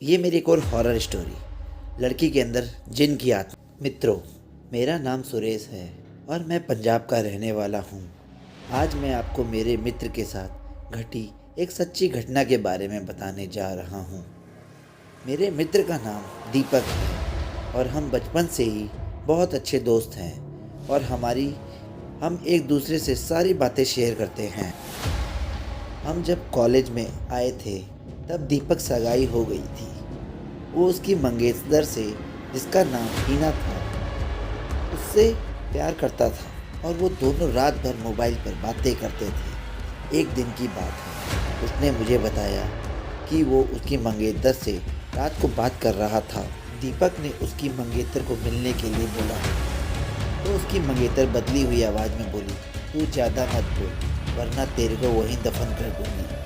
ये मेरी एक और हॉरर स्टोरी, लड़की के अंदर जिन की आत्मा। मित्रों, मेरा नाम सुरेश है और मैं पंजाब का रहने वाला हूँ। आज मैं आपको मेरे मित्र के साथ घटी एक सच्ची घटना के बारे में बताने जा रहा हूँ। मेरे मित्र का नाम दीपक है और हम बचपन से ही बहुत अच्छे दोस्त हैं और हम एक दूसरे से सारी बातें शेयर करते हैं। हम जब कॉलेज में आए थे तब दीपक सगाई हो गई थी। वो उसकी मंगेतर से, जिसका नाम हीना था, उससे प्यार करता था और वो दोनों रात भर मोबाइल पर बातें करते थे। एक दिन की बात है, उसने मुझे बताया कि वो उसकी मंगेतर से रात को बात कर रहा था। दीपक ने उसकी मंगेतर को मिलने के लिए बोला तो उसकी मंगेतर बदली हुई आवाज़ में बोली, तू ज़्यादा मत बोल वरना तेरे को वहीं दफन कर दूंगी।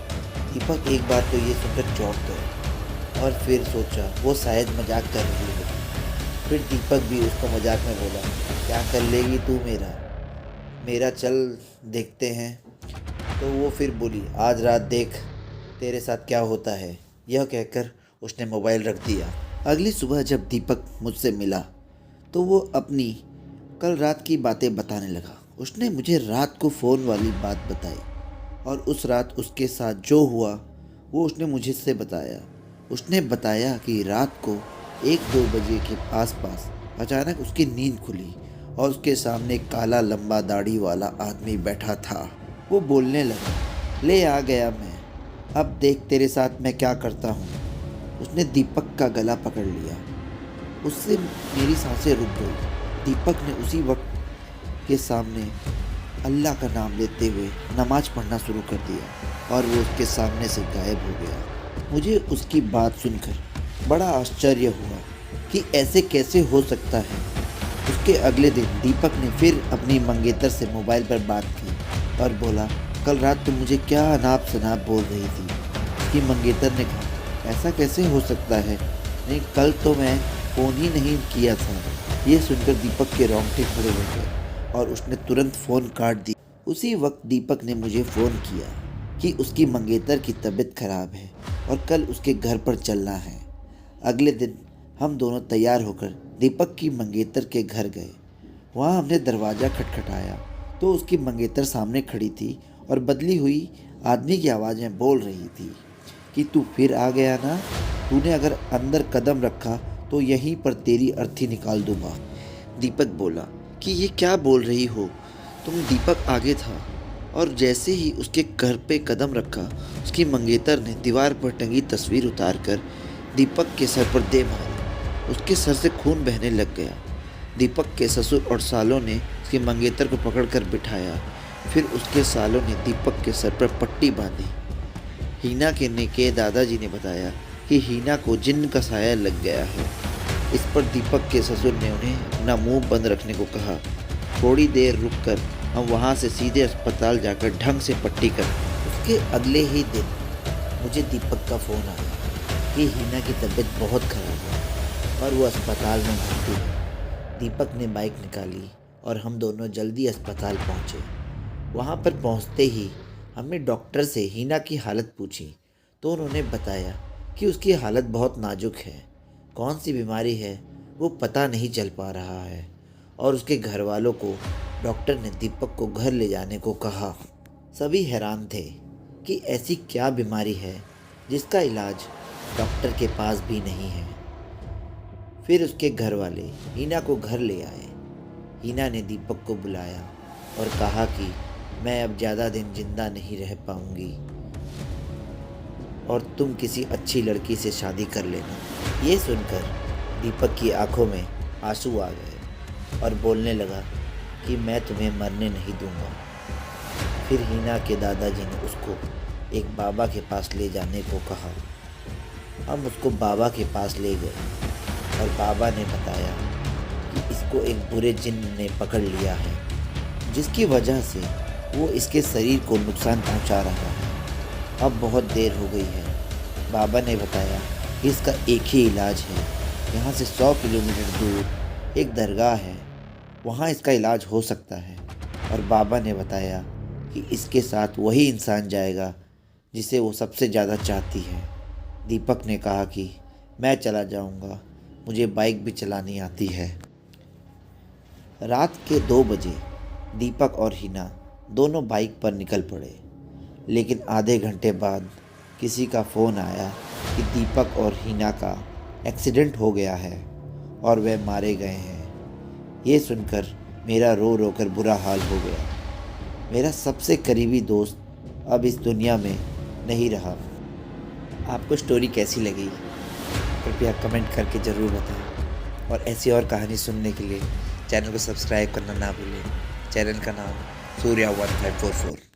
दीपक एक बार तो ये सुनकर चौंक गया और फिर सोचा वो शायद मजाक कर रही हो। फिर दीपक भी उसको मजाक में बोला, क्या कर लेगी तू मेरा मेरा चल देखते हैं। तो वो फिर बोली, आज रात देख तेरे साथ क्या होता है। यह कहकर उसने मोबाइल रख दिया। अगली सुबह जब दीपक मुझसे मिला तो वो अपनी कल रात की बातें बताने लगा। उसने मुझे रात को फ़ोन वाली बात बताई और उस रात उसके साथ जो हुआ वो उसने मुझे से बताया। उसने बताया कि रात को 1-2 बजे के आसपास अचानक उसकी नींद खुली और उसके सामने एक काला लंबा दाढ़ी वाला आदमी बैठा था। वो बोलने लगा, ले आ गया मैं, अब देख तेरे साथ मैं क्या करता हूँ। उसने दीपक का गला पकड़ लिया। उससे मेरी सांसें रुक गई। दीपक ने उसी वक्त के सामने अल्लाह का नाम लेते हुए नमाज पढ़ना शुरू कर दिया और वो उसके सामने से गायब हो गया। मुझे उसकी बात सुनकर बड़ा आश्चर्य हुआ कि ऐसे कैसे हो सकता है। उसके अगले दिन दीपक ने फिर अपनी मंगेतर से मोबाइल पर बात की और बोला, कल रात तुम मुझे क्या अनाप शनाप बोल रही थी। उसकी मंगेतर ने कहा, ऐसा कैसे हो सकता है, नहीं कल तो मैं फ़ोन ही नहीं किया था। ये सुनकर दीपक के रोंगटे खड़े हो गए और उसने तुरंत फ़ोन काट दिया। उसी वक्त दीपक ने मुझे फ़ोन किया कि उसकी मंगेतर की तबीयत खराब है और कल उसके घर पर चलना है। अगले दिन हम दोनों तैयार होकर दीपक की मंगेतर के घर गए। वहाँ हमने दरवाज़ा खटखटाया तो उसकी मंगेतर सामने खड़ी थी और बदली हुई आदमी की आवाज़ में बोल रही थी कि तू फिर आ गया ना, तूने अगर अंदर कदम रखा तो यहीं पर तेरी अर्थी निकाल दूंगा। दीपक बोला कि ये क्या बोल रही हो तुम। दीपक आगे था और जैसे ही उसके घर पे कदम रखा, उसकी मंगेतर ने दीवार पर टंगी तस्वीर उतारकर दीपक के सर पर दे मारी। उसके सर से खून बहने लग गया। दीपक के ससुर और सालों ने उसकी मंगेतर को पकड़कर बिठाया। फिर उसके सालों ने दीपक के सर पर पट्टी बांधी। हीना के दादाजी ने बताया कि हीना को जिन्न का साया लग गया है। इस पर दीपक के ससुर ने उन्हें अपना मुंह बंद रखने को कहा। थोड़ी देर रुककर हम वहां से सीधे अस्पताल जाकर ढंग से पट्टी कर। उसके अगले ही दिन मुझे दीपक का फ़ोन आया कि हीना की तबीयत बहुत खराब है और वो अस्पताल में भर्ती है। दीपक ने बाइक निकाली और हम दोनों जल्दी अस्पताल पहुंचे। वहां पर पहुंचते ही हमने डॉक्टर से हीना की हालत पूछी तो उन्होंने बताया कि उसकी हालत बहुत नाजुक है। कौन सी बीमारी है वो पता नहीं चल पा रहा है और उसके घर वालों को डॉक्टर ने दीपक को घर ले जाने को कहा। सभी हैरान थे कि ऐसी क्या बीमारी है जिसका इलाज डॉक्टर के पास भी नहीं है। फिर उसके घर वाले हीना को घर ले आए। हीना ने दीपक को बुलाया और कहा कि मैं अब ज़्यादा दिन जिंदा नहीं रह पाऊंगी और तुम किसी अच्छी लड़की से शादी कर लेना। ये सुनकर दीपक की आंखों में आंसू आ गए और बोलने लगा कि मैं तुम्हें मरने नहीं दूंगा। फिर हीना के दादाजी ने उसको एक बाबा के पास ले जाने को कहा। हम उसको बाबा के पास ले गए और बाबा ने बताया कि इसको एक बुरे जिन्न ने पकड़ लिया है, जिसकी वजह से वो इसके शरीर को नुकसान पहुंचा रहा है। अब बहुत देर हो गई है। बाबा ने बताया कि इसका एक ही इलाज है। यहाँ से 100 किलोमीटर दूर एक दरगाह है, वहाँ इसका इलाज हो सकता है। और बाबा ने बताया कि इसके साथ वही इंसान जाएगा जिसे वो सबसे ज़्यादा चाहती है। दीपक ने कहा कि मैं चला जाऊंगा, मुझे बाइक भी चलानी आती है। रात के 2 बजे दीपक और हिना दोनों बाइक पर निकल पड़े, लेकिन आधे घंटे बाद किसी का फ़ोन आया कि दीपक और हिना का एक्सीडेंट हो गया है और वे मारे गए हैं। ये सुनकर मेरा रो रो कर बुरा हाल हो गया। मेरा सबसे करीबी दोस्त अब इस दुनिया में नहीं रहा। आपको स्टोरी कैसी लगी कृपया कमेंट करके ज़रूर बताएं, और ऐसी और कहानी सुनने के लिए चैनल को सब्सक्राइब करना ना भूलें। चैनल का नाम सूर्या 1544।